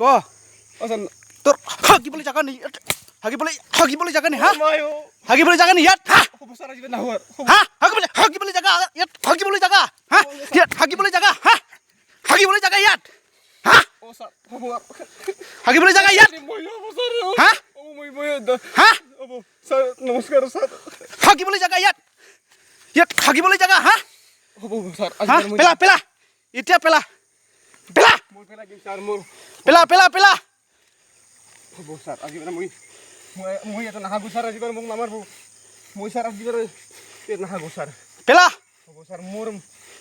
ক তোৰ হাগিবলৈ জাগা নেই হাগিবলৈ জাগা নেই হা হাগিবলৈ জাগা নেই ইয়াত হা হাগিবলৈ জাগা ইয়াত হাগিবলৈ জাগা হা ইয়াত হাগিবলৈ জাগা হা হাগিবলৈ জাগা ইয়াত হা হাগিবলৈ জাগা ইয়াত হা হা নমস্কাৰ ছাৰ হাগিবলৈ জাগা ইয়াত হাগিবলৈ জাগা হা হ'ব ছাৰ পেলা পেলা এতিয়া পেলা পেলা মই পেলাই দিম ছাৰ মোৰ পেলা পেলা পেলা হ'ব ছাৰ আজি মানে মই ইয়াতে নাহাগো ছাৰ আজি মোক নামাৰিব মই ছাৰ আজি ইয়াত নাহাগো ছাৰ পেলা হ'ব ছাৰ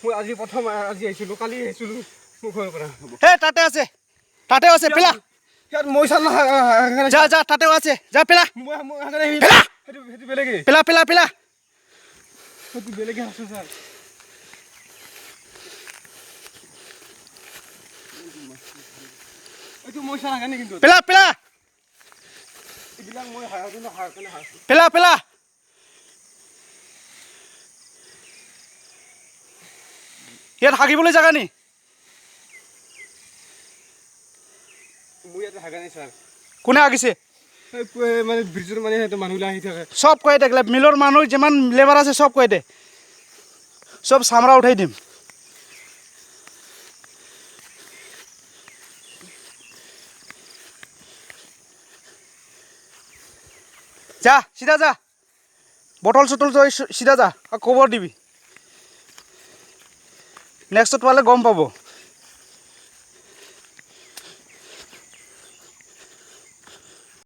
মই আজি প্ৰথম আজি আহিছিলোঁ কালি আহিছিলোঁ মোৰ ঘৰৰ পৰা হে তাতে আছে পেলা ইয়াত মই ছাৰ যা যা তাতেও আছে যা পেলা পেলা সেইটো বেলেগে পেলা পেলা পেলা সেইটো বেলেগে আছে ছাৰ এইটো মই ছাৰ হাগানে কিন্তু পেলা পেলা এইবিলাক মই হাগাটো নাহাগো পেলা পেলা ইয়াত হাগিবলৈ জাগা নি মই ইয়াতে হাগা নাই ছাৰ কোনে হাগিছে মানে ব্ৰিজৰ মানে সিহঁতে মানুহবিলাক আহি থাকে সব কৈ দে মিলৰ মানুহ যিমান লেবাৰ আছে সব কৈ দে সব চামৰা উঠাই দিম যা চিধা যা বটল চটল তই চিধা যা খবৰ দিবি নেক্সটত পালে গম পাব